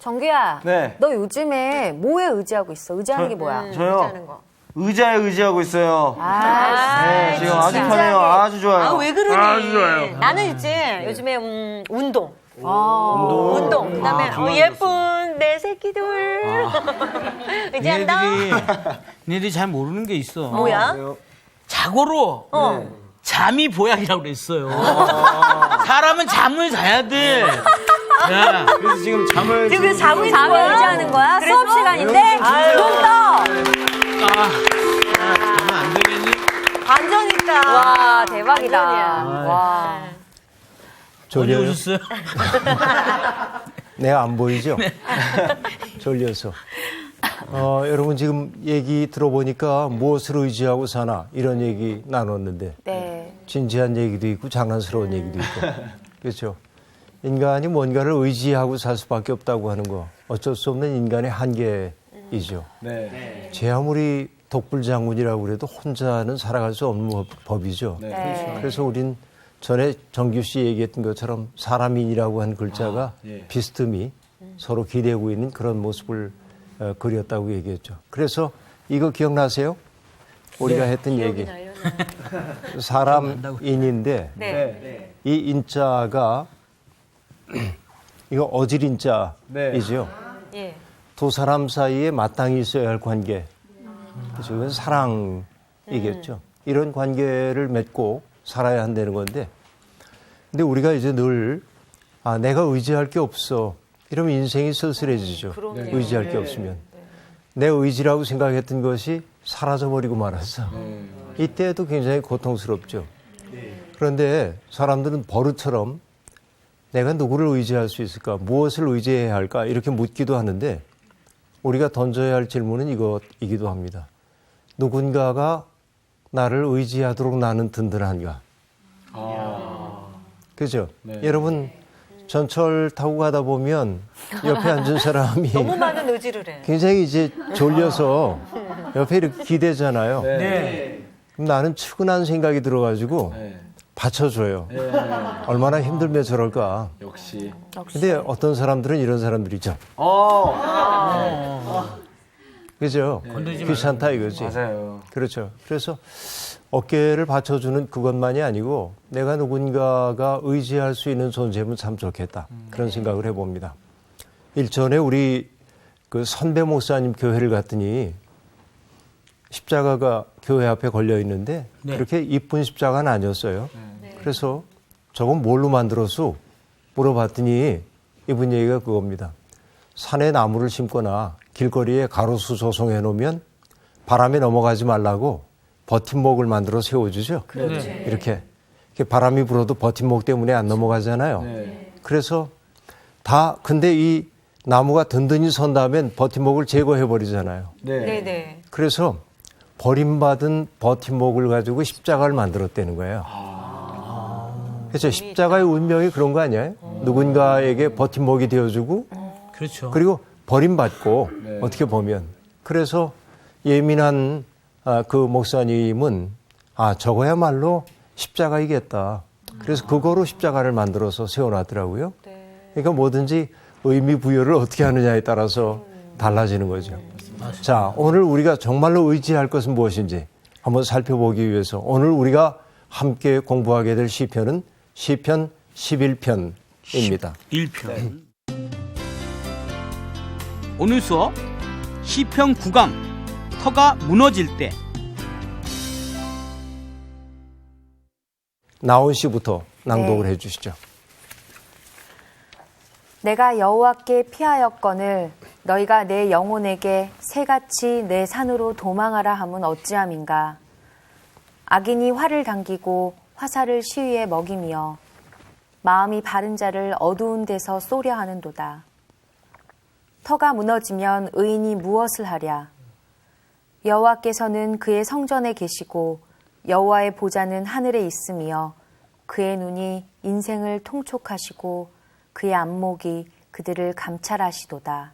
정규야, 네. 너 요즘에 뭐에 의지하고 있어? 의지하는 게 뭐야? 저요? 의지하는 거. 의자에 의지하고 있어요. 네, 지금 아주 편해요. 아주 좋아요. 아, 왜 그러니? 아주 좋아요. 나는 이제 요즘에 운동. 운동. 그다음에 예쁜 내 새끼들. 의지한다. 니들이 잘 모르는 게 있어. 뭐야? 자고로 잠이 보약이라고 그랬어요. 사람은 잠을 자야 돼. 야. 그래서 지금 잠을 지금 자고 있는 잠에 거야? 의지하는 거야? 수업 시간인데? 눈 떠! 자면 안 되겠니? 반전 있다. 와, 대박이다. 완전이야. 와. 어디 졸려요? 오셨어요? 내가 안 보이죠? 졸려서. 여러분 지금 얘기 들어보니까 무엇을 의지하고 사나 이런 얘기 나눴는데 네. 진지한 얘기도 있고 장난스러운 얘기도 있고 그렇죠. 인간이 뭔가를 의지하고 살 수밖에 없다고 하는 거 어쩔 수 없는 인간의 한계이죠. 네. 제 아무리 독불장군이라고 그래도 혼자는 살아갈 수 없는 법이죠. 네. 그래서 우린 전에 정규 씨 얘기했던 것처럼 사람인이라고 한 글자가 비스듬히 서로 기대고 있는 그런 모습을 그렸다고 얘기했죠. 그래서 이거 기억나세요? 우리가 했던 얘기. 사람인인데 네. 이 인자가 이거 어질인자이죠. 예. 두 사람 사이에 마땅히 있어야 할 관계. 그렇죠. 그건 사랑이겠죠. 이런 관계를 맺고 살아야 한다는 건데 근데 우리가 이제 늘 내가 의지할 게 없어. 이러면 인생이 쓸쓸해지죠. 의지할 게 없으면. 내 의지라고 생각했던 것이 사라져버리고 말았어. 이때도 굉장히 고통스럽죠. 그런데 사람들은 버릇처럼 내가 누구를 의지할 수 있을까? 무엇을 의지해야 할까? 이렇게 묻기도 하는데 우리가 던져야 할 질문은 이기도 합니다. 누군가가 나를 의지하도록 나는 든든한가? 그죠? 여러분 전철 타고 가다 보면 옆에 앉은 사람이 너무 많은 의지를 해. 굉장히 이제 졸려서 옆에 이렇게 기대잖아요. 네. 그럼 나는 측은한 생각이 들어가지고 받쳐줘요. 얼마나 힘들면 저럴까. 역시. 근데 어떤 사람들은 이런 사람들이죠. 그죠? 귀찮다 이거지. 맞아요. 그렇죠. 그래서 어깨를 받쳐주는 그것만이 아니고 내가 누군가가 의지할 수 있는 존재면 참 좋겠다. 그런 생각을 해봅니다. 일전에 우리 그 선배 목사님 교회를 갔더니 십자가가 교회 앞에 걸려 있는데 그렇게 이쁜 십자가는 아니었어요. 그래서 저건 뭘로 만들었어? 물어봤더니 이분 얘기가 그겁니다. 산에 나무를 심거나 길거리에 가로수 조성해 놓으면 바람에 넘어가지 말라고 버팀목을 만들어 세워주죠. 이렇게 바람이 불어도 버팀목 때문에 안 넘어가잖아요. 그래서 근데 이 나무가 든든히 선 다음엔 버팀목을 제거해 버리잖아요. 네네. 그래서 버림받은 버팀목을 가지고 십자가를 만들었다는 거예요. 그렇죠. 십자가의 운명이 그런 거 아니에요? 누군가에게 버팀목이 되어주고 그렇죠. 그리고 버림받고 어떻게 보면 그래서 예민한 그 목사님은 저거야말로 십자가이겠다. 그래서 그거로 십자가를 만들어서 세워놨더라고요. 그러니까 뭐든지 의미 부여를 어떻게 하느냐에 따라서 달라지는 거죠. 자, 오늘 우리가 정말로 의지할 것은 무엇인지 한번 살펴보기 위해서 오늘 우리가 함께 공부하게 될 시편은 시편 11편입니다. 1편. 오늘 수업 시편 9강 터가 무너질 때. 나온 씨부터 낭독을 해 주시죠. 내가 여호와께 피하였거늘 너희가 내 영혼에게 새같이 내 산으로 도망하라 함은 어찌함인가. 악인이 활을 당기고 화살을 시위에 먹이며 마음이 바른 자를 어두운 데서 쏘려 하는도다. 터가 무너지면 의인이 무엇을 하랴. 여호와께서는 그의 성전에 계시고 여호와의 보좌는 하늘에 있으며 그의 눈이 인생을 통촉하시고 그의 안목이 그들을 감찰하시도다.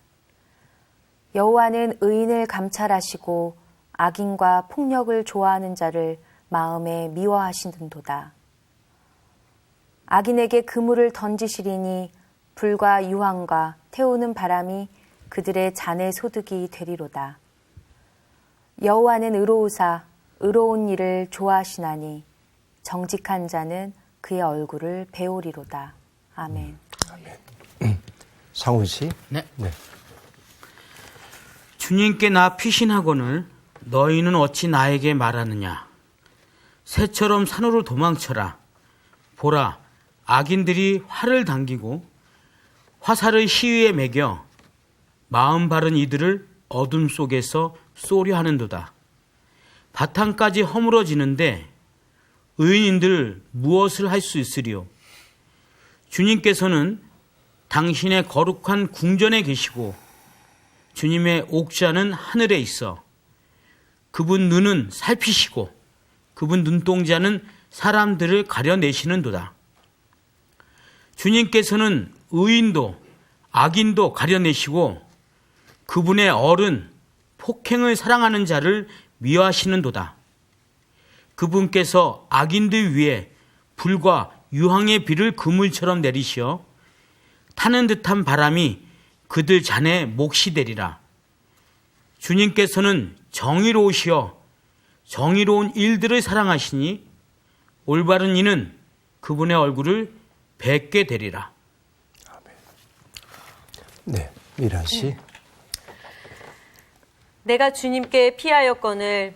여호와는 의인을 감찰하시고 악인과 폭력을 좋아하는 자를 마음에 미워하시는도다. 악인에게 그물을 던지시리니 불과 유황과 태우는 바람이 그들의 잔의 소득이 되리로다. 여호와는 의로우사 의로운 일을 좋아하시나니 정직한 자는 그의 얼굴을 배우리로다. 아멘. 상훈 씨. 네. 네. 주님께 나 피신하거늘 너희는 어찌 나에게 말하느냐. 새처럼 산으로 도망쳐라. 보라, 악인들이 활을 당기고 화살을 시위에 매겨 마음 바른 이들을 어둠 속에서 쏘려 하는도다. 바탕까지 허물어지는데 의인들 무엇을 할 수 있으리요? 주님께서는 당신의 거룩한 궁전에 계시고 주님의 옥좌는 하늘에 있어 그분 눈은 살피시고 그분 눈동자는 사람들을 가려내시는도다. 주님께서는 의인도 악인도 가려내시고 그분의 얼은 폭행을 사랑하는 자를 미워하시는도다. 그분께서 악인들 위에 불과 유황의 비를 그물처럼 내리시어 타는 듯한 바람이 그들 잔에 몫이 되리라. 주님께서는 정의로우시어 정의로운 일들을 사랑하시니 올바른 이는 그분의 얼굴을 뵙게 되리라. 네. 미란 씨. 내가 주님께 피하였거늘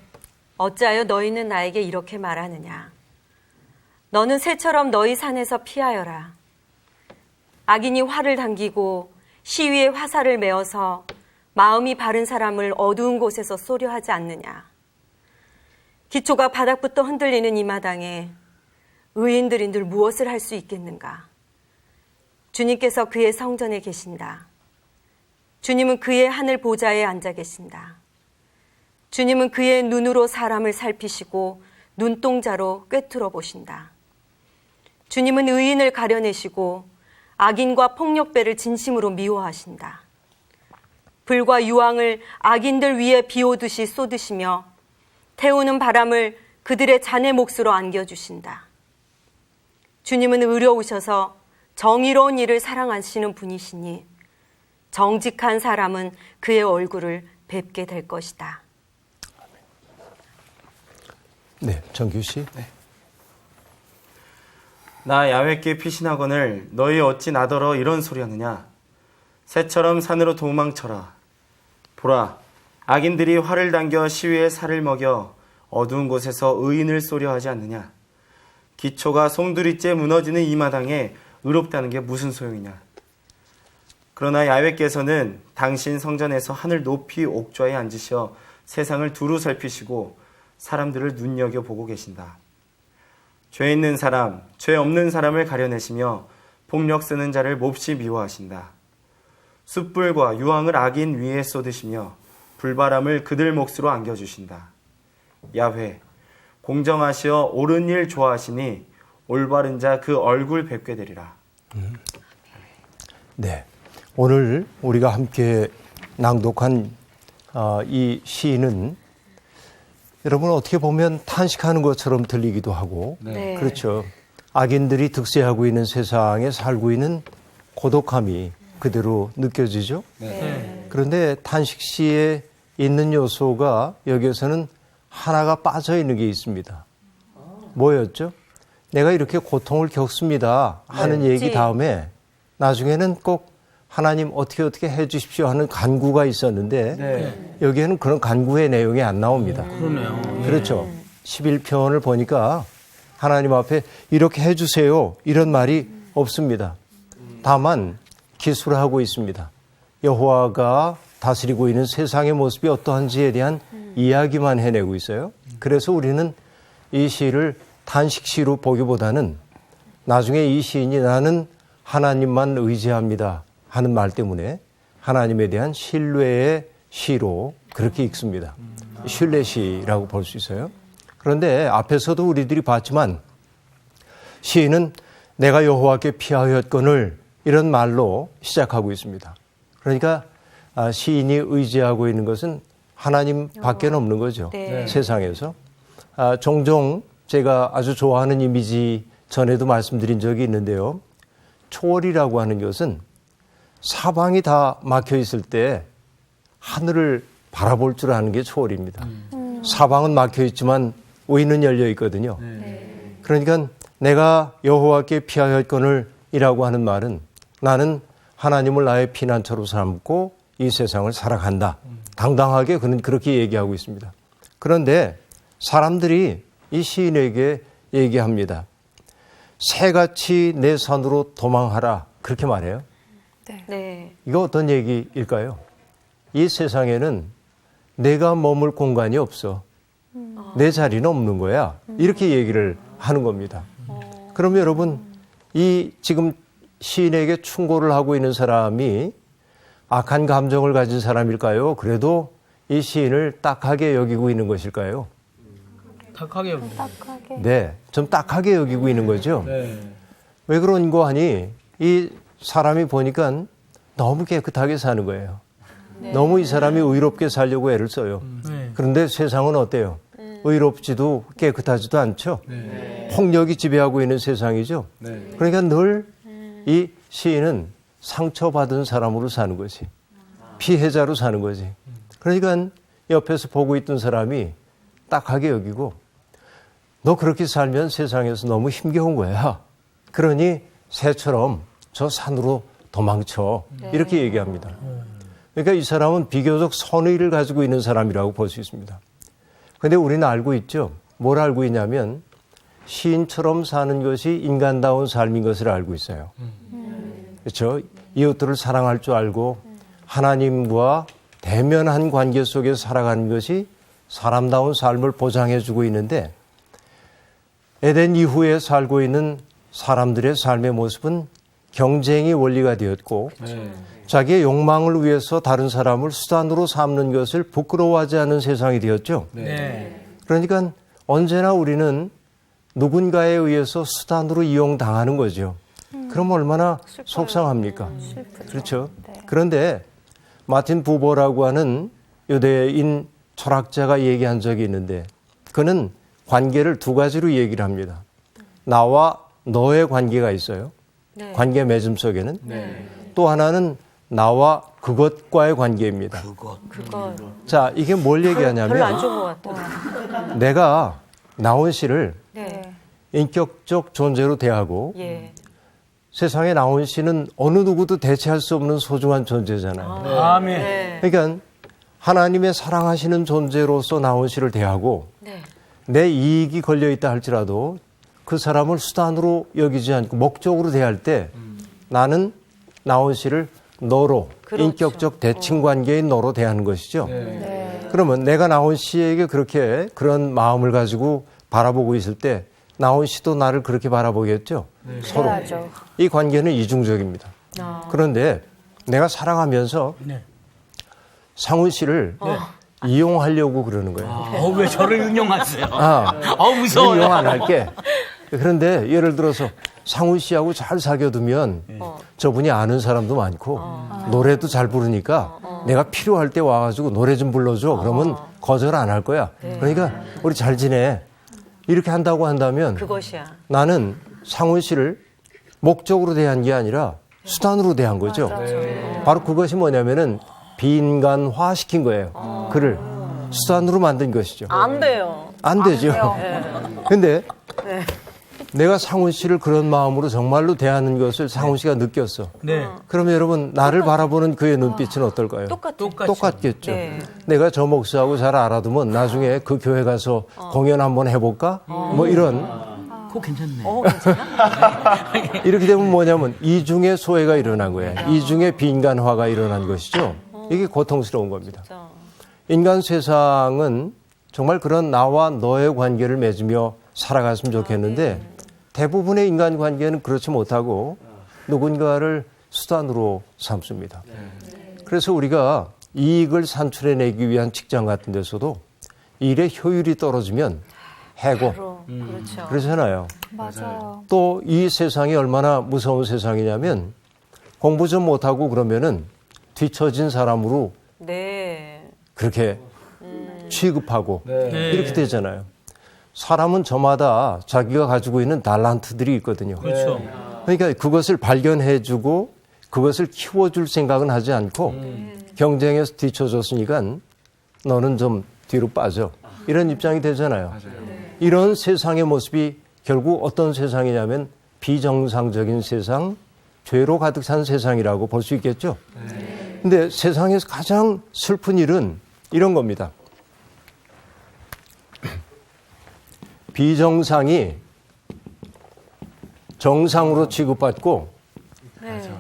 어찌하여 너희는 나에게 이렇게 말하느냐. 너는 새처럼 너희 산에서 피하여라. 악인이 활을 당기고 시위에 화살을 메어서 마음이 바른 사람을 어두운 곳에서 쏘려 하지 않느냐. 기초가 바닥부터 흔들리는 이 마당에 의인들인들 무엇을 할 수 있겠는가. 주님께서 그의 성전에 계신다. 주님은 그의 하늘 보좌에 앉아 계신다. 주님은 그의 눈으로 사람을 살피시고 눈동자로 꿰뚫어 보신다. 주님은 의인을 가려내시고 악인과 폭력배를 진심으로 미워하신다. 불과 유황을 악인들 위에 비오듯이 쏟으시며 태우는 바람을 그들의 잔의 몫으로 안겨주신다. 주님은 의로우셔서 정의로운 일을 사랑하시는 분이시니 정직한 사람은 그의 얼굴을 뵙게 될 것이다. 네. 정규 씨. 네. 나 야훼께 피신하거늘 너희 어찌 나더러 이런 소리 하느냐. 새처럼 산으로 도망쳐라. 보라, 악인들이 활을 당겨 시위에 살을 먹여 어두운 곳에서 의인을 쏘려 하지 않느냐. 기초가 송두리째 무너지는 이 마당에 의롭다는 게 무슨 소용이냐. 그러나 야훼께서는 당신 성전에서 하늘 높이 옥좌에 앉으셔 세상을 두루 살피시고 사람들을 눈여겨보고 계신다. 죄 있는 사람, 죄 없는 사람을 가려내시며 폭력 쓰는 자를 몹시 미워하신다. 숯불과 유황을 악인 위에 쏟으시며 불바람을 그들 몫으로 안겨주신다. 야훼, 공정하시어 옳은 일 좋아하시니 올바른 자 그 얼굴 뵙게 되리라. 네. 오늘 우리가 함께 낭독한 이 시는 여러분 어떻게 보면 탄식하는 것처럼 들리기도 하고 네. 그렇죠. 악인들이 득세하고 있는 세상에 살고 있는 고독함이 그대로 느껴지죠. 네. 그런데 탄식시에 있는 요소가 여기에서는 하나가 빠져 있는 게 있습니다. 뭐였죠? 내가 이렇게 고통을 겪습니다 하는 얘기 다음에 나중에는 꼭 하나님 어떻게 해 주십시오 하는 간구가 있었는데 여기에는 그런 간구의 내용이 안 나옵니다. 그러네요. 그렇죠. 11편을 보니까 하나님 앞에 이렇게 해 주세요 이런 말이 없습니다. 다만 기술하고 있습니다. 여호와가 다스리고 있는 세상의 모습이 어떠한지에 대한 이야기만 해내고 있어요. 그래서 우리는 이 시를 탄식시로 보기보다는 나중에 이 시인이 나는 하나님만 의지합니다 하는 말 때문에 하나님에 대한 신뢰의 시로 그렇게 읽습니다. 신뢰시라고 볼 수 있어요. 그런데 앞에서도 우리들이 봤지만 시인은 내가 여호와께 피하였거늘 이런 말로 시작하고 있습니다. 그러니까 시인이 의지하고 있는 것은 하나님밖에 없는 거죠. 네. 세상에서. 종종 제가 아주 좋아하는 이미지 전에도 말씀드린 적이 있는데요. 초월이라고 하는 것은 사방이 다 막혀 있을 때 하늘을 바라볼 줄 아는 게 초월입니다. 사방은 막혀 있지만 의는 열려 있거든요. 그러니까 내가 여호와께 피하였거늘 이라고 하는 말은 나는 하나님을 나의 피난처로 삼고 이 세상을 살아간다. 당당하게 그는 그렇게 얘기하고 있습니다. 그런데 사람들이 이 시인에게 얘기합니다. 새같이 내 산으로 도망하라. 그렇게 말해요. 네. 이거 어떤 얘기일까요? 이 세상에는 내가 머물 공간이 없어. 내 자리는 없는 거야. 이렇게 얘기를 하는 겁니다. 그러면 여러분, 이 지금 시인에게 충고를 하고 있는 사람이 악한 감정을 가진 사람일까요? 그래도 이 시인을 딱하게 여기고 있는 것일까요? 딱하게 여깁니다. 네, 좀 딱하게 여기고 있는 거죠. 왜 그런 거 하니 이 사람이 보니까 너무 깨끗하게 사는 거예요. 너무 이 사람이 의롭게 살려고 애를 써요. 그런데 세상은 어때요? 의롭지도 깨끗하지도 않죠. 폭력이 지배하고 있는 세상이죠. 그러니까 늘 이 시인은 상처받은 사람으로 사는 거지. 피해자로 사는 거지. 그러니까 옆에서 보고 있던 사람이 딱하게 여기고 너 그렇게 살면 세상에서 너무 힘겨운 거야. 그러니 새처럼 저 산으로 도망쳐. 이렇게 얘기합니다. 그러니까 이 사람은 비교적 선의를 가지고 있는 사람이라고 볼 수 있습니다. 그런데 우리는 알고 있죠. 뭘 알고 있냐면 시인처럼 사는 것이 인간다운 삶인 것을 알고 있어요. 그렇죠? 이웃들을 사랑할 줄 알고 하나님과 대면한 관계 속에서 살아가는 것이 사람다운 삶을 보장해주고 있는데 에덴 이후에 살고 있는 사람들의 삶의 모습은 경쟁이 원리가 되었고 자기의 욕망을 위해서 다른 사람을 수단으로 삼는 것을 부끄러워하지 않은 세상이 되었죠. 그러니까 언제나 우리는 누군가에 의해서 수단으로 이용당하는 거죠. 그럼 얼마나 속상합니까? 그렇죠. 그런데 마틴 부버라고 하는 유대인 철학자가 얘기한 적이 있는데 그는 관계를 두 가지로 얘기를 합니다. 나와 너의 관계가 있어요. 관계 맺음 속에는. 또 하나는 나와 그것과의 관계입니다. 그거 자, 이게 뭘 별로 안 얘기하냐면 좋은 것 같아. 내가 나온 씨를 네. 인격적 존재로 대하고 예. 세상에 나온 씨는 어느 누구도 대체할 수 없는 소중한 존재잖아요. 아멘. 네. 그러니까 하나님의 사랑하시는 존재로서 나온 씨를 대하고 네. 내 이익이 걸려 있다 할지라도 그 사람을 수단으로 여기지 않고 목적으로 대할 때 나는 나온 씨를 너로 그렇죠. 인격적 대칭 관계인 너로 대하는 것이죠. 그러면 내가 나온 씨에게 그렇게 그런 마음을 가지고 바라보고 있을 때 나온 씨도 나를 그렇게 바라보겠죠. 서로 그래야죠. 이 관계는 이중적입니다. 그런데 내가 살아가면서 상훈 씨를 이용하려고 그러는 거예요. 왜 저를 응용하세요? 무서워요. 무서워요. 이용 안 할게. 그런데 예를 들어서 상훈 씨하고 잘 사귀어두면 저분이 아는 사람도 많고 노래도 잘 부르니까 내가 필요할 때 와가지고 노래 좀 불러줘. 그러면 거절 안 할 거야. 그러니까 우리 잘 지내. 이렇게 한다고 한다면 그것이야. 나는 상훈 씨를 목적으로 대한 게 아니라 수단으로 대한 거죠. 바로 그것이 뭐냐면은 비인간화 시킨 거예요. 그를 수단으로 만든 것이죠. 안 돼요. 안 되죠. 근데 내가 상훈 씨를 그런 마음으로 정말로 대하는 것을 상훈 씨가 느꼈어. 네. 그러면 여러분 나를 바라보는 그의 눈빛은 어떨까요? 똑같겠죠. 네. 내가 저 목사하고 잘 알아두면 나중에 그 교회 가서 공연 한번 해볼까? 뭐 이런. 그거 괜찮네. 이렇게 되면 뭐냐면 이중의 소외가 일어난 거예요. 이중의 비인간화가 일어난 것이죠. 이게 고통스러운 겁니다. 진짜. 인간 세상은 정말 그런 나와 너의 관계를 맺으며 살아갔으면 좋겠는데 대부분의 인간 관계는 그렇지 못하고 누군가를 수단으로 삼습니다. 그래서 우리가 이익을 산출해내기 위한 직장 같은 데서도 일의 효율이 떨어지면 해고. 그렇죠. 그러잖아요. 맞아요. 또 이 세상이 얼마나 무서운 세상이냐면 공부 좀 못하고 그러면은 뒤처진 사람으로 네. 그렇게 취급하고 이렇게 되잖아요. 사람은 저마다 자기가 가지고 있는 달란트들이 있거든요. 그렇죠. 그러니까 그것을 발견해주고 그것을 키워줄 생각은 하지 않고 경쟁에서 뒤쳐졌으니까 너는 좀 뒤로 빠져. 이런 입장이 되잖아요. 이런 세상의 모습이 결국 어떤 세상이냐면 비정상적인 세상, 죄로 가득 찬 세상이라고 볼 수 있겠죠. 근데 세상에서 가장 슬픈 일은 이런 겁니다. 비정상이 정상으로 취급받고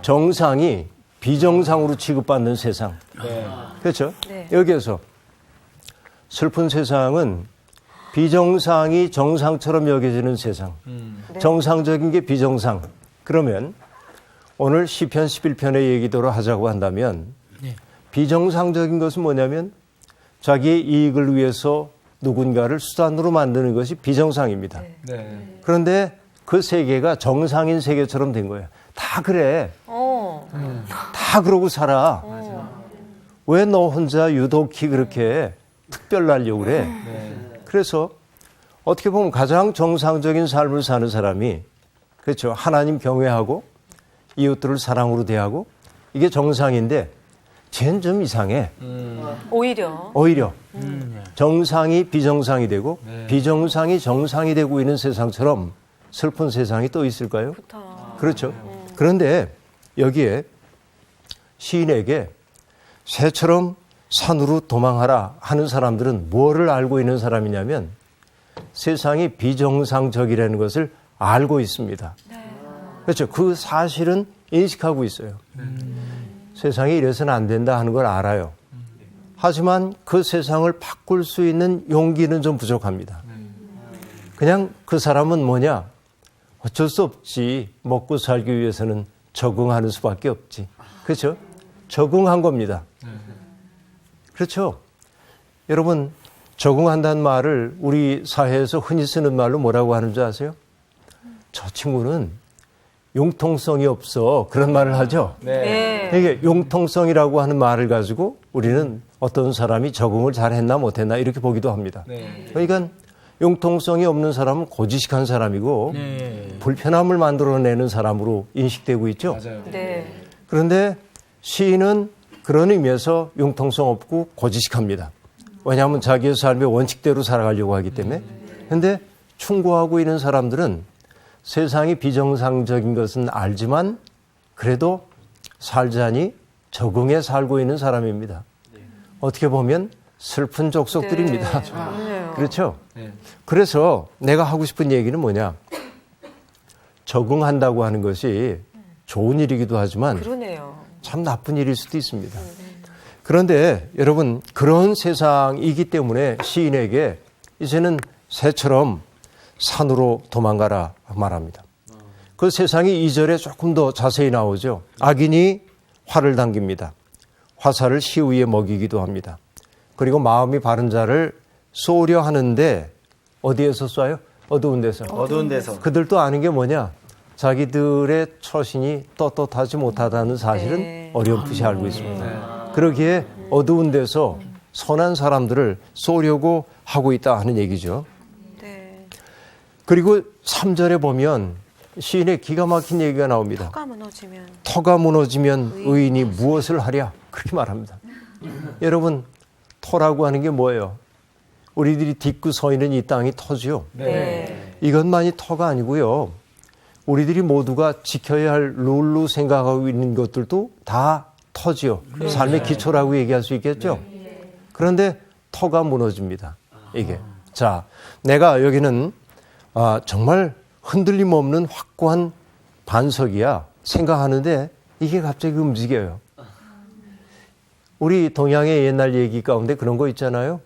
정상이 비정상으로 취급받는 세상. 그렇죠? 네. 여기에서 슬픈 세상은 비정상이 정상처럼 여겨지는 세상. 정상적인 게 비정상. 그러면 오늘 시편 11편의 얘기대로 하자고 한다면 비정상적인 것은 뭐냐면 자기의 이익을 위해서 누군가를 수단으로 만드는 것이 비정상입니다. 그런데 그 세계가 정상인 세계처럼 된 거예요. 다 그래. 다 그러고 살아. 왜 너 혼자 유독히 그렇게 특별하려고 그래? 그래서 어떻게 보면 가장 정상적인 삶을 사는 사람이 그렇죠. 하나님 경외하고 이웃들을 사랑으로 대하고 이게 정상인데 쟤는 좀 이상해. 오히려. 정상이 비정상이 되고 비정상이 정상이 되고 있는 세상처럼 슬픈 세상이 또 있을까요? 그렇죠. 그런데 여기에 시인에게 새처럼 산으로 도망하라 하는 사람들은 뭐를 알고 있는 사람이냐면 세상이 비정상적이라는 것을 알고 있습니다. 그렇죠. 그 사실은 인식하고 있어요. 세상이 이래서는 안 된다 하는 걸 알아요. 하지만 그 세상을 바꿀 수 있는 용기는 좀 부족합니다. 그냥 그 사람은 뭐냐? 어쩔 수 없지. 먹고 살기 위해서는 적응하는 수밖에 없지. 그렇죠? 적응한 겁니다. 그렇죠? 여러분, 적응한다는 말을 우리 사회에서 흔히 쓰는 말로 뭐라고 하는 줄 아세요? 저 친구는 융통성이 없어. 그런 말을 하죠. 이게 융통성이라고 하는 말을 가지고 우리는 어떤 사람이 적응을 잘했나 못했나 이렇게 보기도 합니다. 그러니까 융통성이 없는 사람은 고지식한 사람이고 불편함을 만들어내는 사람으로 인식되고 있죠. 그런데 시인은 그런 의미에서 융통성 없고 고지식합니다. 왜냐하면 자기의 삶의 원칙대로 살아가려고 하기 때문에. 그런데 충고하고 있는 사람들은 세상이 비정상적인 것은 알지만 그래도 살자니 적응해 살고 있는 사람입니다. 어떻게 보면 슬픈 족속들입니다. 그렇죠? 그래서 내가 하고 싶은 얘기는 뭐냐. 적응한다고 하는 것이 좋은 일이기도 하지만 참 나쁜 일일 수도 있습니다. 그런데 여러분 그런 세상이기 때문에 시인에게 이제는 새처럼 산으로 도망가라 말합니다. 그 세상이 2절에 조금 더 자세히 나오죠. 악인이 활을 당깁니다. 화살을 시위에 먹이기도 합니다. 그리고 마음이 바른 자를 쏘려 하는데 어디에서 쏴요? 어두운 데서. 어두운 데서. 그들도 아는 게 뭐냐? 자기들의 처신이 떳떳하지 못하다는 사실은 어렴풋이 알고 있습니다. 그러기에 어두운 데서 선한 사람들을 쏘려고 하고 있다 하는 얘기죠. 그리고 3절에 보면 시인의 기가 막힌 얘기가 나옵니다. 터가 무너지면 의인이 무엇을 하랴? 그렇게 말합니다. 여러분, 터라고 하는 게 뭐예요? 우리들이 딛고 서 있는 이 땅이 터지요. 이것만이 터가 아니고요. 우리들이 모두가 지켜야 할 룰로 생각하고 있는 것들도 다 터지요. 삶의 기초라고 얘기할 수 있겠죠. 그런데 터가 무너집니다. 이게. 자, 내가 여기는 정말 흔들림 없는 확고한 반석이야 생각하는데 이게 갑자기 움직여요. 우리 동양의 옛날 얘기 가운데 그런 거 있잖아요.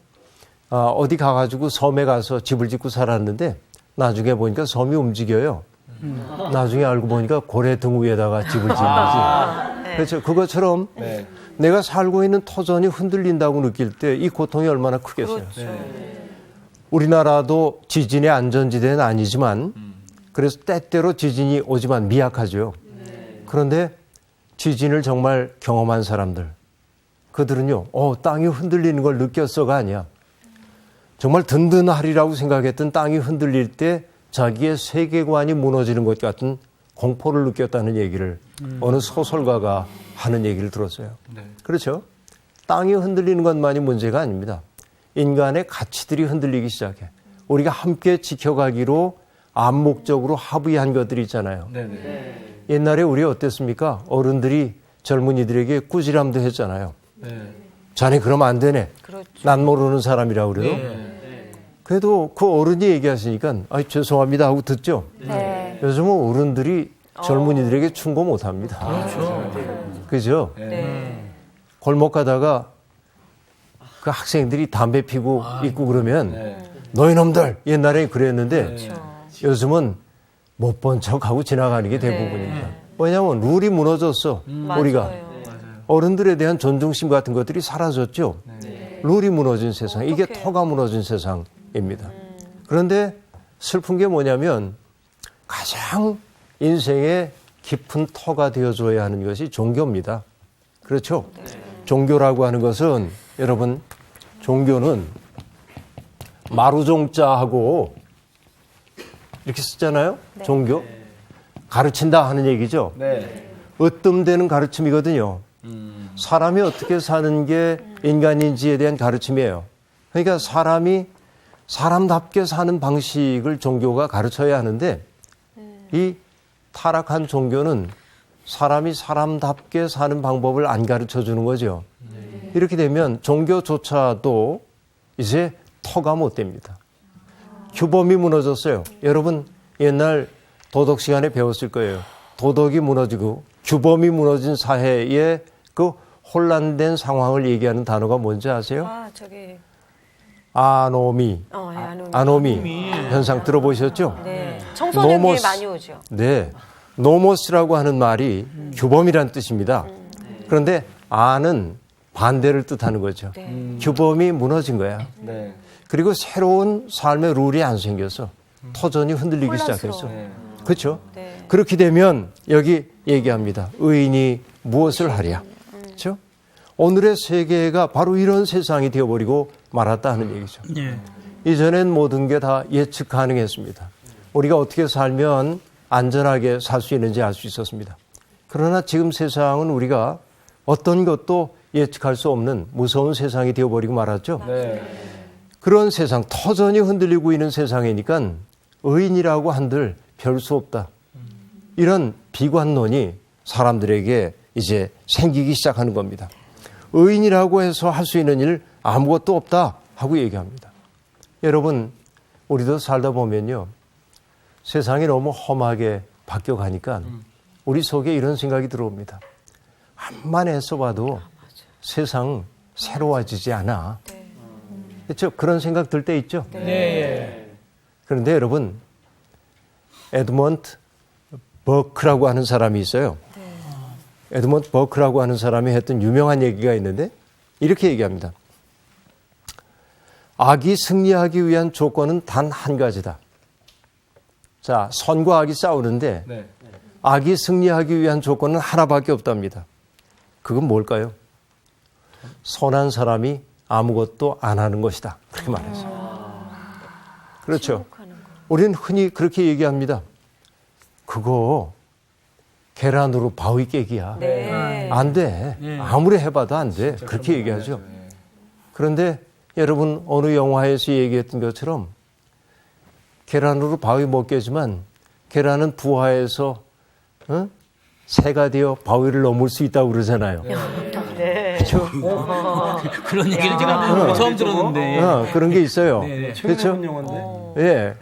어디 가가지고 섬에 가서 집을 짓고 살았는데 나중에 보니까 섬이 움직여요. 나중에 알고 보니까 고래 등 위에다가 집을 지은 거지. 그렇죠. 그것처럼 내가 살고 있는 터전이 흔들린다고 느낄 때 이 고통이 얼마나 크겠어요. 우리나라도 지진의 안전지대는 아니지만 그래서 때때로 지진이 오지만 미약하죠. 그런데 지진을 정말 경험한 사람들, 그들은요, 땅이 흔들리는 걸 느꼈어가 아니야. 정말 든든하리라고 생각했던 땅이 흔들릴 때 자기의 세계관이 무너지는 것 같은 공포를 느꼈다는 얘기를 어느 소설가가 하는 얘기를 들었어요. 그렇죠? 땅이 흔들리는 것만이 문제가 아닙니다. 인간의 가치들이 흔들리기 시작해. 우리가 함께 지켜가기로 암묵적으로 합의한 것들이 있잖아요. 옛날에 우리 어땠습니까? 어른들이 젊은이들에게 꾸지람도 했잖아요. 자네 그러면 안 되네. 그렇죠. 난 모르는 사람이라고 그래도. 그래도 그 어른이 얘기하시니까 죄송합니다 하고 듣죠. 네. 요즘은 어른들이 젊은이들에게 충고 못 합니다. 그죠? 골목 가다가 그 학생들이 담배 피고 있고 그러면 너희 놈들 옛날에 그랬는데 요즘은 못 본 척하고 지나가는 게 대부분입니다. 왜냐하면 룰이 무너졌어. 우리가 어른들에 대한 존중심 같은 것들이 사라졌죠. 룰이 무너진 세상, 이게 터가 무너진 세상입니다. 그런데 슬픈 게 뭐냐면 가장 인생의 깊은 터가 되어줘야 하는 것이 종교입니다. 그렇죠? 종교라고 하는 것은 여러분, 종교는 마루종자하고 이렇게 쓰잖아요. 종교. 가르친다 하는 얘기죠. 으뜸되는 가르침이거든요. 사람이 어떻게 사는 게 인간인지에 대한 가르침이에요. 그러니까 사람이 사람답게 사는 방식을 종교가 가르쳐야 하는데 이 타락한 종교는 사람이 사람답게 사는 방법을 안 가르쳐 주는 거죠. 이렇게 되면 종교조차도 이제 터가 못 됩니다. 규범이 무너졌어요. 여러분 옛날 도덕 시간에 배웠을 거예요. 도덕이 무너지고 규범이 무너진 사회의 그 혼란된 상황을 얘기하는 단어가 뭔지 아세요? 아노미. 아노미 현상 들어보셨죠? 네. 청소년기에 많이 오죠. 네. 노모스라고 하는 말이 규범이란 뜻입니다. 그런데 아는 반대를 뜻하는 거죠. 규범이 무너진 거야. 그리고 새로운 삶의 룰이 안 생겨서 터전이 흔들리기 시작했어. 그렇죠? 그렇게 되면 여기 얘기합니다. 의인이 무엇을 하랴. 그렇죠? 오늘의 세계가 바로 이런 세상이 되어버리고 말았다 하는 얘기죠. 이전엔 모든 게 다 예측 가능했습니다. 우리가 어떻게 살면 안전하게 살 수 있는지 알 수 있었습니다. 그러나 지금 세상은 우리가 어떤 것도 예측할 수 없는 무서운 세상이 되어버리고 말았죠. 그런 세상, 터전이 흔들리고 있는 세상이니까 의인이라고 한들 별 수 없다. 이런 비관론이 사람들에게 이제 생기기 시작하는 겁니다. 의인이라고 해서 할 수 있는 일 아무것도 없다 하고 얘기합니다. 여러분, 우리도 살다 보면요. 세상이 너무 험하게 바뀌어가니까 우리 속에 이런 생각이 들어옵니다. 암만 애써봐도 세상 새로워지지 않아. 그렇죠? 그런 생각 들 때 있죠? 그런데 여러분, 에드먼드 버크라고 하는 사람이 있어요. 에드먼드 버크라고 하는 사람이 했던 유명한 얘기가 있는데 이렇게 얘기합니다. 악이 승리하기 위한 조건은 단 한 가지다. 자, 선과 악이 싸우는데 악이 승리하기 위한 조건은 하나밖에 없답니다. 그건 뭘까요? 선한 사람이 아무것도 안 하는 것이다. 그렇게 말했어요. 그렇죠. 우리는 흔히 그렇게 얘기합니다. 그거 계란으로 바위 깨기야. 안 돼. 아무리 해봐도 안 돼. 그렇게 얘기하죠. 그런데 여러분 어느 영화에서 얘기했던 것처럼 계란으로 바위 못 깨지만 계란은 부화해서 새가 되어 바위를 넘을 수 있다고 그러잖아요. 그렇죠? 그런 얘기를 제가 처음 들었는데. 그런 게 있어요. 그렇죠? 예.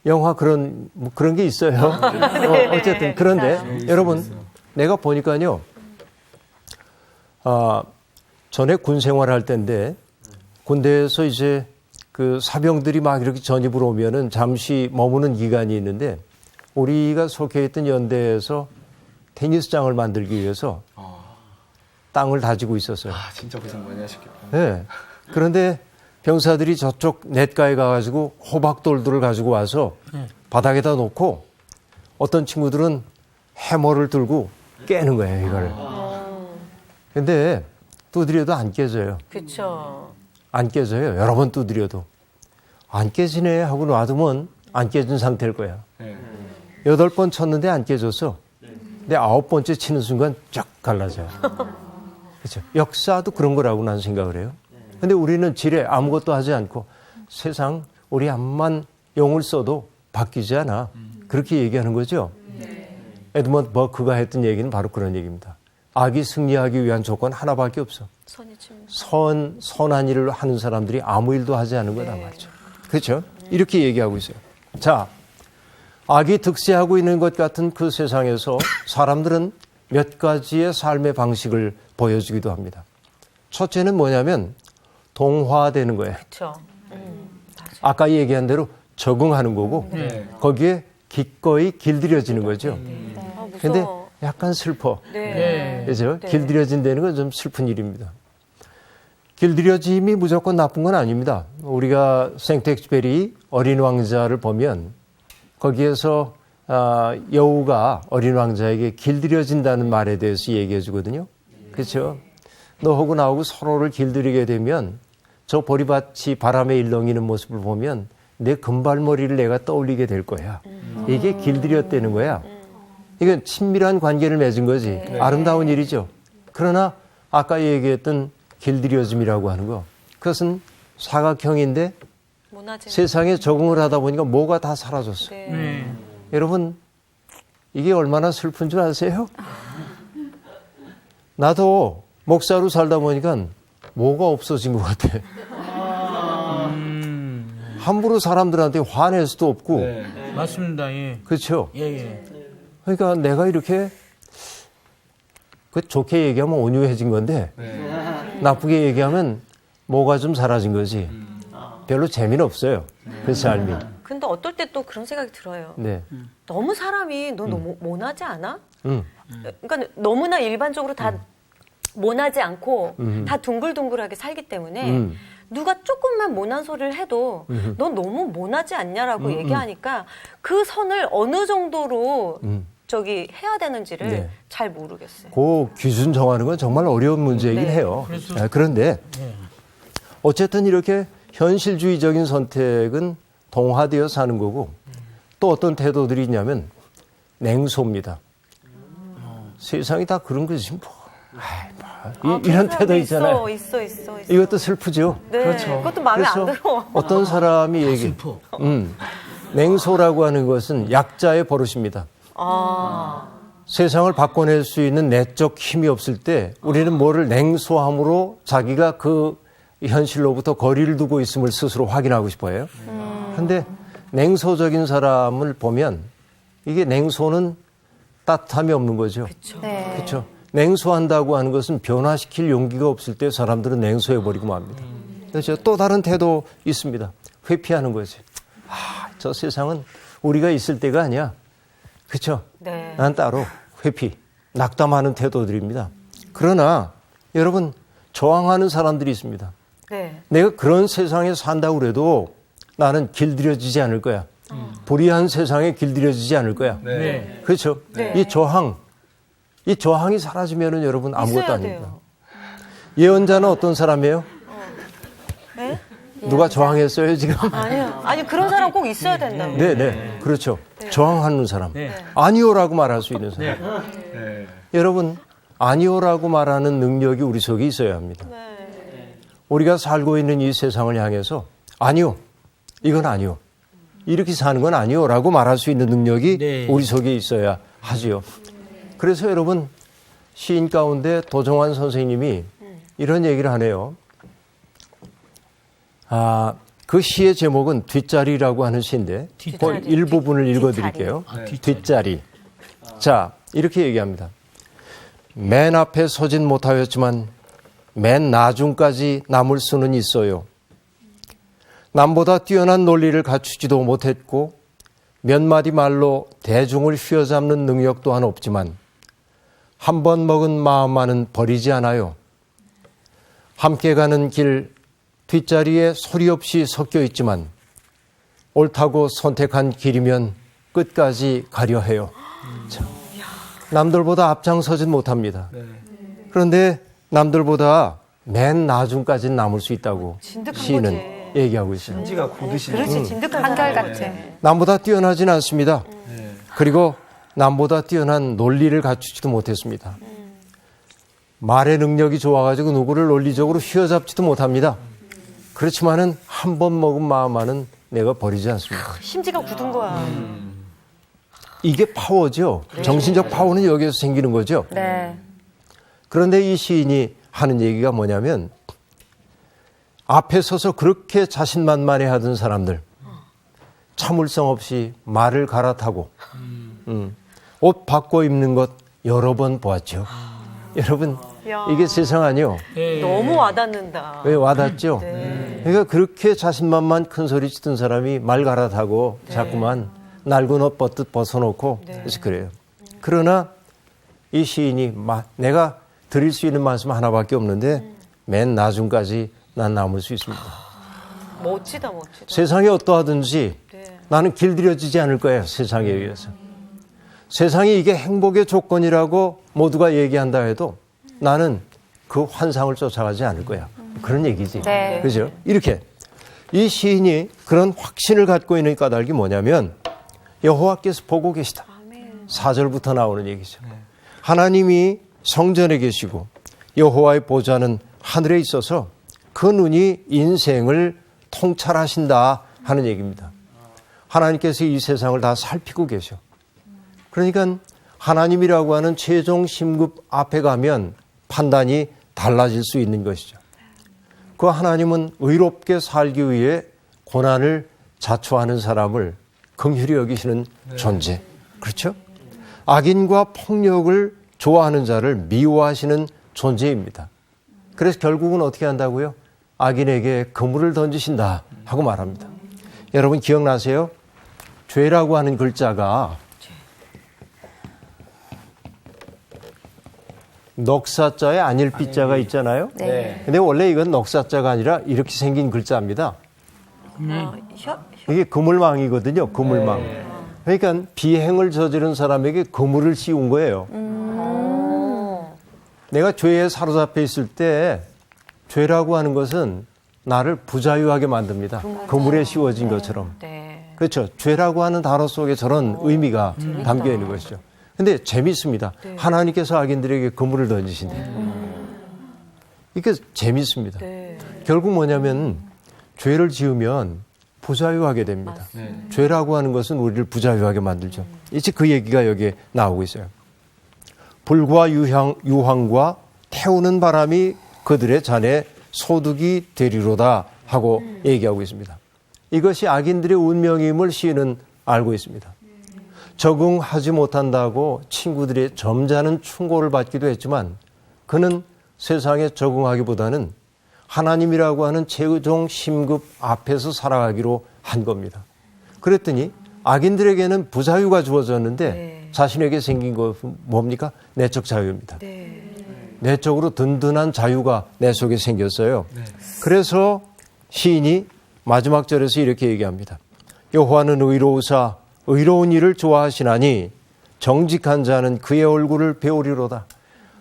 영화 그런 게 있어요. 어쨌든 그런데 여러분 내가 보니까요. 전에 군 생활할 때인데 군대에서 이제 그 사병들이 막 이렇게 전입을 오면은 잠시 머무는 기간이 있는데 우리가 속해 있던 연대에서 테니스장을 만들기 위해서 땅을 다지고 있었어요. 진짜 고생 많이 하셨겠다. 네. 그런데 병사들이 저쪽 냇가에 가가지고 호박돌들을 가지고 와서 바닥에다 놓고 어떤 친구들은 해머를 들고 깨는 거예요, 이거를. 근데 두드려도 안 깨져요. 그렇죠. 안 깨져요. 여러 번 두드려도. 안 깨지네 하고 놔두면 안 깨진 상태일 거야. 8번 쳤는데 안 깨졌어. 근데 9번째 치는 순간 쫙 갈라져요. 그렇죠. 역사도 그런 거라고 나는 생각을 해요. 근데 우리는 지레 아무것도 하지 않고 세상 우리 암만 용을 써도 바뀌지 않아. 그렇게 얘기하는 거죠. 에드먼드 버크가 했던 얘기는 바로 그런 얘기입니다. 악이 승리하기 위한 조건 하나밖에 없어. 선한 일을 하는 사람들이 아무 일도 하지 않은 거다 말이죠. 그렇죠? 이렇게 얘기하고 있어요. 자, 악이 득세하고 있는 것 같은 그 세상에서 사람들은 몇 가지의 삶의 방식을 보여주기도 합니다. 첫째는 뭐냐면 동화되는 거예요. 그렇죠. 아까 얘기한 대로 적응하는 거고 거기에 기꺼이 길들여지는 거죠. 근데 약간 슬퍼. 그죠? 길들여진다는 건 좀 슬픈 일입니다. 길들여짐이 무조건 나쁜 건 아닙니다. 우리가 생텍쥐페리 어린 왕자를 보면 거기에서 여우가 어린 왕자에게 길들여진다는 말에 대해서 얘기해 주거든요. 그렇죠? 너하고 나하고 서로를 길들이게 되면 저 보리밭이 바람에 일렁이는 모습을 보면 내 금발머리를 내가 떠올리게 될 거야. 이게 길들였다는 거야. 이건 친밀한 관계를 맺은 거지. 아름다운 일이죠. 그러나 아까 얘기했던 길들여짐이라고 하는 거, 그것은 사각형인데 세상에 적응을 하다 보니까 뭐가 다 사라졌어. 여러분, 이게 얼마나 슬픈 줄 아세요? 나도 목사로 살다 보니까 뭐가 없어진 것 같아. 함부로 사람들한테 화낼 수도 없고. 맞습니다. 예. 그렇죠? 예. 그러니까 내가 이렇게 그 좋게 얘기하면 온유해진 건데 나쁘게 얘기하면 뭐가 좀 사라진 거지. 별로 재미는 없어요. 그 삶이. 근데 어떨 때 또 그런 생각이 들어요. 네. 너무 사람이 너 너무 모나지 않아? 음. 그러니까 너무나 일반적으로 다 모나지 않고 다 둥글둥글하게 살기 때문에 누가 조금만 모난 소리를 해도 넌 너무 모나지 않냐라고 얘기하니까 그 선을 어느 정도로 저기 해야 되는지를 네. 잘 모르겠어요. 그 기준 정하는 건 정말 어려운 문제이긴 해요. 그런데 어쨌든 이렇게 현실주의적인 선택은 동화되어 사는 거고 또 어떤 태도들이 있냐면 냉소입니다. 세상이 다 그런 거지 뭐. 이런 태도 있잖아요. 있어. 이것도 슬프죠. 네, 그렇죠. 그것도 마음에 안 그래서 들어. 어떤 사람이 얘기, 냉소라고 하는 것은 약자의 버릇입니다. 세상을 바꿔낼 수 있는 내적 힘이 없을 때 우리는 뭐를 냉소함으로 자기가 그 현실로부터 거리를 두고 있음을 스스로 확인하고 싶어요. 그런데 냉소적인 사람을 보면 이게 냉소는 따뜻함이 없는 거죠. 그렇죠. 냉소한다고 하는 것은 변화시킬 용기가 없을 때 사람들은 냉소해버리고 맙니다. 그렇죠. 또 다른 태도 있습니다. 회피하는 거지. 저 세상은 우리가 있을 때가 아니야. 그렇죠. 난 따로 회피, 낙담하는 태도들입니다. 그러나 여러분 저항하는 사람들이 있습니다. 내가 그런 세상에 산다고 그래도 나는 길들여지지 않을 거야. 불의한 세상에 길들여지지 않을 거야. 그렇죠. 이 저항이 사라지면은 여러분 아무것도 아닙니다. 예언자는 어떤 사람이에요? 누가 저항했어요 지금? 아니요. 아니 그런 사람 꼭 있어야 된다고. 네, 그렇죠. 저항하는 사람, 아니오라고 말할 수 있는 사람. 여러분 아니오라고 말하는 능력이 우리 속에 있어야 합니다. 우리가 살고 있는 이 세상을 향해서 아니요, 이건 아니요, 이렇게 사는 건 아니요라고 말할 수 있는 능력이 우리 속에 있어야 하지요. 그래서 여러분 시인 가운데 도정환 선생님이 이런 얘기를 하네요. 그 시의 제목은 뒷자리라고 하는 시인데 그 일부분을 읽어드릴게요. 뒷자리. 자, 이렇게 얘기합니다. 맨 앞에 서진 못하였지만 맨 나중까지 남을 수는 있어요. 남보다 뛰어난 논리를 갖추지도 못했고 몇 마디 말로 대중을 휘어잡는 능력 또한 없지만 한 번 먹은 마음만은 버리지 않아요. 함께 가는 길 뒷자리에 소리 없이 섞여 있지만 옳다고 선택한 길이면 끝까지 가려 해요. 자, 남들보다 앞장서진 못합니다. 그런데 남들보다 맨 나중까지는 남을 수 있다고 시인은 얘기하고 있어요. 편지가 고드시죠. 그렇지, 진득한 한결같아. 남보다 뛰어나진 않습니다. 그리고 남보다 뛰어난 논리를 갖추지도 못했습니다. 말의 능력이 좋아가지고 누구를 논리적으로 휘어잡지도 못합니다. 그렇지만은 한 번 먹은 마음만은 내가 버리지 않습니다. 심지가 굳은 거야. 이게 파워죠. 정신적 파워는 여기에서 생기는 거죠. 네. 그런데 이 시인이 하는 얘기가 뭐냐면 앞에 서서 그렇게 자신만만해 하던 사람들 참을성 없이 말을 갈아타고 옷 바꿔 입는 것 여러 번 보았죠. 여러분 야. 이게 세상 아니요. 너무 와닿는다. 왜 와닿죠? 그러니까 그렇게 자신만만 큰 소리 치던 사람이 말 갈아타고 자꾸만 낡은 옷 벗듯 벗어놓고 그래서 그래요. 그러나 이 시인이 내가 드릴 수 있는 말씀 하나밖에 없는데 맨 나중까지 난 남을 수 있습니다. 멋지다. 세상이 어떠하든지 네. 나는 길들여지지 않을 거예요. 세상에 의해서. 세상이 이게 행복의 조건이라고 모두가 얘기한다 해도 나는 그 환상을 쫓아가지 않을 거야. 그런 얘기지. 네. 그죠? 이렇게 이 시인이 그런 확신을 갖고 있는 까닭이 뭐냐면 여호와께서 보고 계시다. 4절부터 나오는 얘기죠. 하나님이 성전에 계시고 여호와의 보좌는 하늘에 있어서 그 눈이 인생을 통찰하신다 하는 얘기입니다. 하나님께서 이 세상을 다 살피고 계셔. 그러니까 하나님이라고 하는 최종 심급 앞에 가면 판단이 달라질 수 있는 것이죠. 그 하나님은 의롭게 살기 위해 고난을 자초하는 사람을 긍휼히 여기시는 존재. 그렇죠? 악인과 폭력을 좋아하는 자를 미워하시는 존재입니다. 그래서 결국은 어떻게 한다고요? 악인에게 그물을 던지신다 하고 말합니다. 여러분 기억나세요? 죄라고 하는 글자가 넉사자에 안일비자가 있잖아요. 네. 근데 원래 이건 넉사자가 아니라 이렇게 생긴 글자입니다. 이게 그물망이거든요. 그물망. 그러니까 비행을 저지른 사람에게 그물을 씌운 거예요. 내가 죄에 사로잡혀 있을 때 죄라고 하는 것은 나를 부자유하게 만듭니다. 그물에 씌워진 것처럼. 네. 그렇죠. 죄라고 하는 단어 속에 저런 의미가 담겨 있는 것이죠. 근데 재밌습니다. 하나님께서 악인들에게 그물을 던지신대. 이게 재밌습니다. 결국 뭐냐면 죄를 지으면 부자유하게 됩니다. 죄라고 하는 것은 우리를 부자유하게 만들죠. 이제 그 얘기가 여기에 나오고 있어요. 불과 유황과 태우는 바람이 그들의 잔에 소득이 되리로다 하고 얘기하고 있습니다. 이것이 악인들의 운명임을 시인은 알고 있습니다. 적응하지 못한다고 친구들의 점잖은 충고를 받기도 했지만 그는 세상에 적응하기보다는 하나님이라고 하는 최종 심급 앞에서 살아가기로 한 겁니다. 그랬더니 악인들에게는 부자유가 주어졌는데 자신에게 생긴 것은 뭡니까? 내적 자유입니다. 내적으로 든든한 자유가 내 속에 생겼어요. 그래서 시인이 마지막 절에서 이렇게 얘기합니다. 여호와는 의로우사 의로운 일을 좋아하시나니 정직한 자는 그의 얼굴을 배우리로다.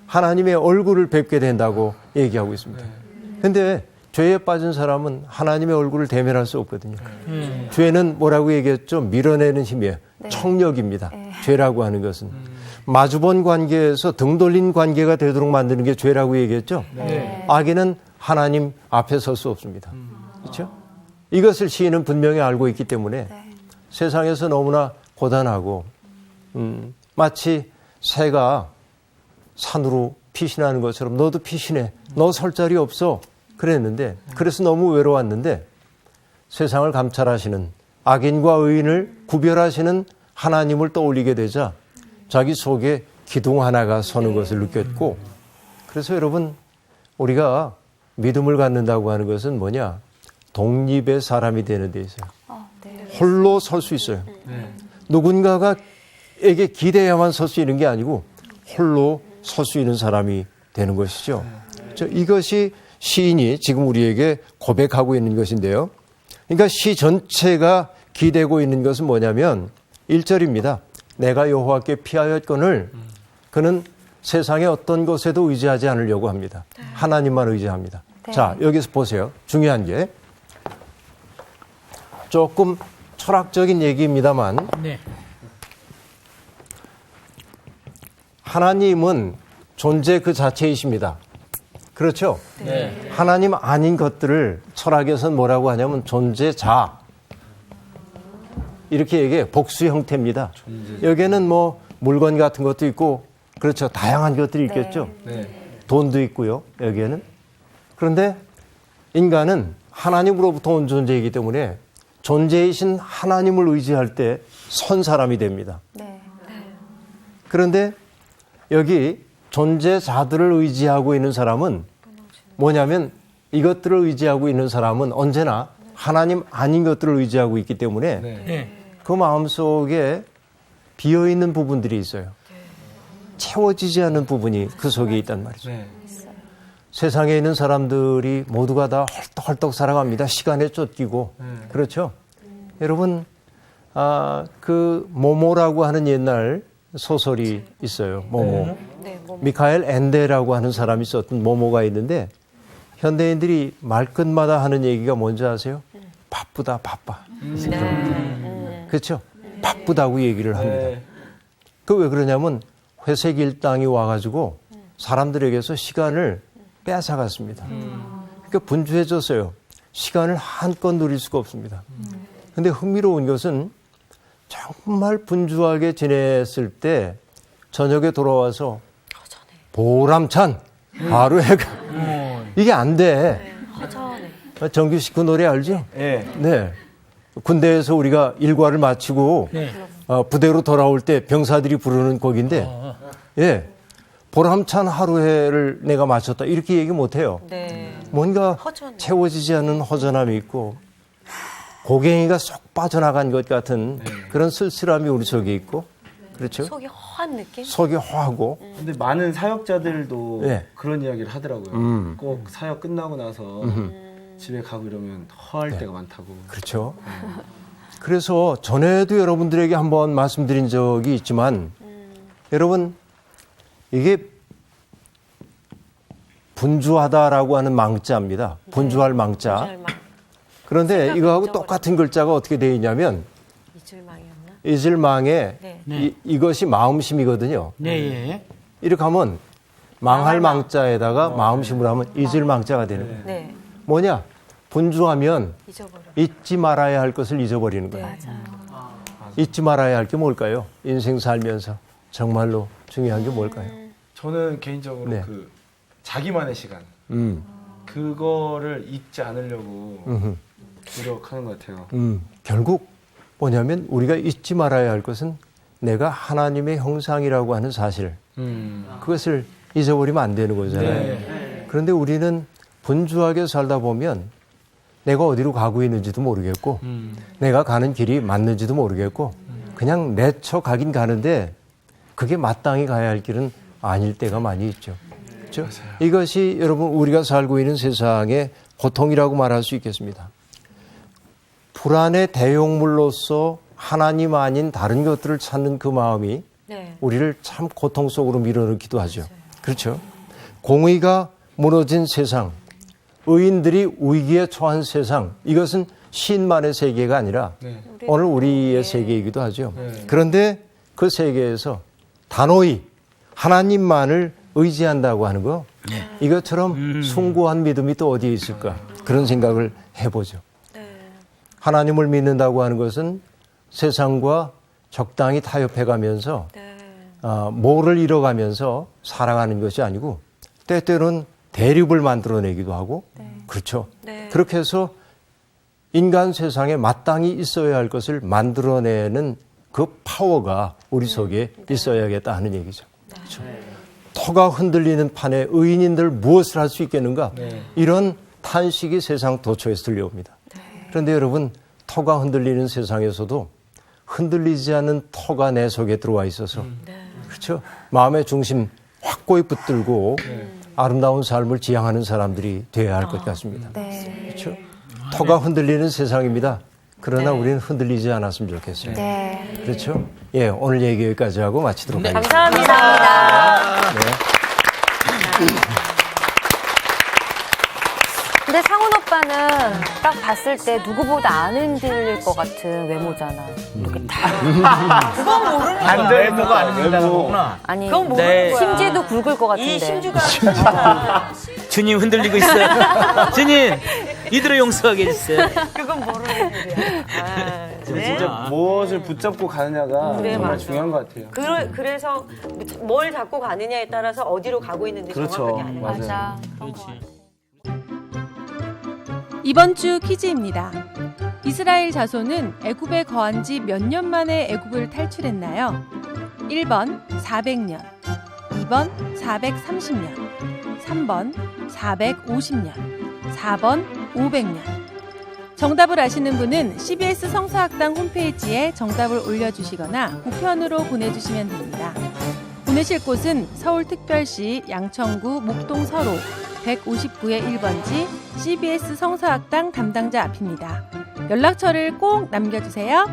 하나님의 얼굴을 뵙게 된다고 얘기하고 있습니다. 그런데 죄에 빠진 사람은 하나님의 얼굴을 대면할 수 없거든요. 죄는 뭐라고 얘기했죠? 밀어내는 힘이에요. 청력입니다. 죄라고 하는 것은. 마주본 관계에서 등 돌린 관계가 되도록 만드는 게 죄라고 얘기했죠? 악인은 하나님 앞에 설 수 없습니다. 그렇죠? 이것을 시인은 분명히 알고 있기 때문에 세상에서 너무나 고단하고 마치 새가 산으로 피신하는 것처럼 너도 피신해. 너 설 자리 없어. 그랬는데 그래서 너무 외로웠는데 세상을 감찰하시는 악인과 의인을 구별하시는 하나님을 떠올리게 되자 자기 속에 기둥 하나가 서는 것을 느꼈고 그래서 여러분 우리가 믿음을 갖는다고 하는 것은 뭐냐? 독립의 사람이 되는 데 있어요. 홀로 설 수 있어요. 누군가에게 기대야만 설 수 있는 게 아니고 홀로 설 수 있는 사람이 되는 것이죠. 이것이 시인이 지금 우리에게 고백하고 있는 것인데요. 그러니까 시 전체가 기대고 있는 것은 뭐냐면 1절입니다. 내가 여호와께 피하였거늘 그는 세상의 어떤 것에도 의지하지 않으려고 합니다. 하나님만 의지합니다. 자, 여기서 보세요. 중요한 게 조금 철학적인 얘기입니다만 하나님은 존재 그 자체이십니다. 그렇죠? 하나님 아닌 것들을 철학에서는 뭐라고 하냐면 존재자. 이렇게 얘기해요. 복수 형태입니다. 여기에는 뭐 물건 같은 것도 있고, 그렇죠. 다양한 것들이 있겠죠. 돈도 있고요. 여기에는. 그런데 인간은 하나님으로부터 온 존재이기 때문에 존재이신 하나님을 의지할 때 선 사람이 됩니다. 그런데 여기 존재자들을 의지하고 있는 사람은 뭐냐면 이것들을 의지하고 있는 사람은 언제나 하나님 아닌 것들을 의지하고 있기 때문에 그 마음속에 비어있는 부분들이 있어요. 채워지지 않는 부분이 그 속에 있단 말이죠. 세상에 있는 사람들이 모두가 다 헐떡헐떡 살아갑니다. 시간에 쫓기고. 그렇죠? 여러분, 그 모모라고 하는 옛날 소설이 있어요. 모모. 미카엘 엔데라고 하는 사람이 썼던 모모가 있는데 현대인들이 말끝마다 하는 얘기가 뭔지 아세요? 바쁘다, 바빠. 그렇죠? 바쁘다고 얘기를 합니다. 그 왜 그러냐면 회색 일당이 와가지고 사람들에게서 시간을 뺏어갔습니다. 그러니까 분주해졌어요. 시간을 한껏 누릴 수가 없습니다. 근데 흥미로운 것은 정말 분주하게 지냈을 때 저녁에 돌아와서 보람찬 하루 해가 이게 안 돼. 정규 씨 그 노래 알죠? 네. 군대에서 우리가 일과를 마치고 부대로 돌아올 때 병사들이 부르는 곡인데 예. 보람찬 하루해를 내가 마쳤다. 이렇게 얘기 못 해요. 뭔가 채워지지 않는 허전함이 있고 고갱이가 쏙 빠져나간 것 같은 그런 쓸쓸함이 우리 속에 있고 그렇죠? 속이 허한 느낌? 속이 허하고 근데 많은 사역자들도 네. 그런 이야기를 하더라고요. 꼭 사역 끝나고 나서 집에 가고 이러면 허할 때가 많다고. 그렇죠. 그래서 전에도 여러분들에게 한번 말씀드린 적이 있지만 여러분 이게 분주하다라고 하는 망자입니다. 분주할 망자. 그런데 이거하고 똑같은 글자가 어떻게 되어 있냐면 이질망이었나? 이질망에 네. 이것이 마음심이거든요. 이렇게 하면 망할 망자에다가 마음심으로 하면 이질망자가 되는 거예요. 네. 뭐냐? 분주하면 잊어버려. 잊지 말아야 할 것을 잊어버리는 거예요. 잊지 말아야 할 게 뭘까요? 인생 살면서 정말로 중요한 게 뭘까요? 저는 개인적으로 네. 그 자기만의 시간 그거를 잊지 않으려고 노력하는 것 같아요. 결국 뭐냐면 우리가 잊지 말아야 할 것은 내가 하나님의 형상이라고 하는 사실 그것을 잊어버리면 안 되는 거잖아요. 그런데 우리는 분주하게 살다 보면 내가 어디로 가고 있는지도 모르겠고 내가 가는 길이 맞는지도 모르겠고 그냥 내쳐 가긴 가는데 그게 마땅히 가야 할 길은 아닐 때가 많이 있죠. 그렇죠? 이것이 여러분 우리가 살고 있는 세상의 고통이라고 말할 수 있겠습니다. 불안의 대용물로서 하나님 아닌 다른 것들을 찾는 그 마음이 우리를 참 고통 속으로 밀어넣기도 하죠. 그렇죠? 공의가 무너진 세상, 의인들이 위기에 처한 세상, 이것은 시인만의 세계가 아니라 오늘 우리의 세계이기도 하죠. 그런데 그 세계에서 단호히 하나님만을 의지한다고 하는 거, 이것처럼 숭고한 믿음이 또 어디에 있을까? 그런 생각을 해보죠. 하나님을 믿는다고 하는 것은 세상과 적당히 타협해가면서 뭐를 잃어가면서 살아가는 것이 아니고 때때로는 대립을 만들어내기도 하고 그렇죠. 그렇게 해서 인간 세상에 마땅히 있어야 할 것을 만들어내는 그 파워가 우리 속에 있어야겠다 하는 얘기죠. 그렇죠. 터가 흔들리는 판에 의인인들 무엇을 할 수 있겠는가? 이런 탄식이 세상 도처에서 들려옵니다. 그런데 여러분, 터가 흔들리는 세상에서도 흔들리지 않는 터가 내 속에 들어와 있어서 그렇죠? 마음의 중심 확고히 붙들고 아름다운 삶을 지향하는 사람들이 되어야 할 것 같습니다. 그렇죠? 터가 흔들리는 세상입니다. 그러나 우리는 흔들리지 않았으면 좋겠어요. 그렇죠? 예, 오늘 얘기 여기까지 하고 마치도록 하겠습니다. 감사합니다. 근데 상훈 오빠는 딱 봤을 때 누구보다 안 흔들릴 것 같은 외모잖아. 이렇게 다. 그건 모르는 거야. 앉아있어도 안 된다는 아니, 그건 모르는 네. 거야. 심지도 굵을 것 같은데. 이 심주가 진짜 주님 흔들리고 있어요. 주님 이들을 용서하게 해주세요. 그건 모르는 거야. 아, 네? 진짜 무엇을 붙잡고 가느냐가 그래, 정말 맞아. 중요한 것 같아요. 그래서 뭘 잡고 가느냐에 따라서 어디로 가고 있는지 그렇죠. 정확하게 아는 거야. 맞아. 그렇지. 이번 주 퀴즈입니다. 이스라엘 자손은 애굽에 거한 지 몇 년 만에 애굽을 탈출했나요? 1번 400년, 2번 430년, 3번 450년, 4번 500년. 정답을 아시는 분은 CBS 성서학당 홈페이지에 정답을 올려주시거나 우편으로 보내주시면 됩니다. 보내실 곳은 서울특별시 양천구 목동 서로 159의 1번지 CBS 성서학당 담당자 앞입니다. 연락처를 꼭 남겨주세요.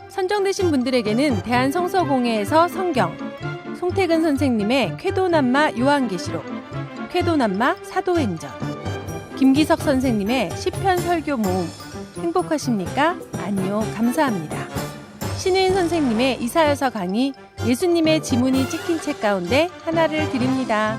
선정되신 분들에게는 대한성서공회에서 성경, 송태근 선생님의 쾌도남마 요한계시록, 쾌도남마 사도행전, 김기석 선생님의 시편 설교 모음 행복하십니까? 아니요, 감사합니다. 신우인 선생님의 이사여서 강의 예수님의 지문이 찍힌 책 가운데 하나를 드립니다.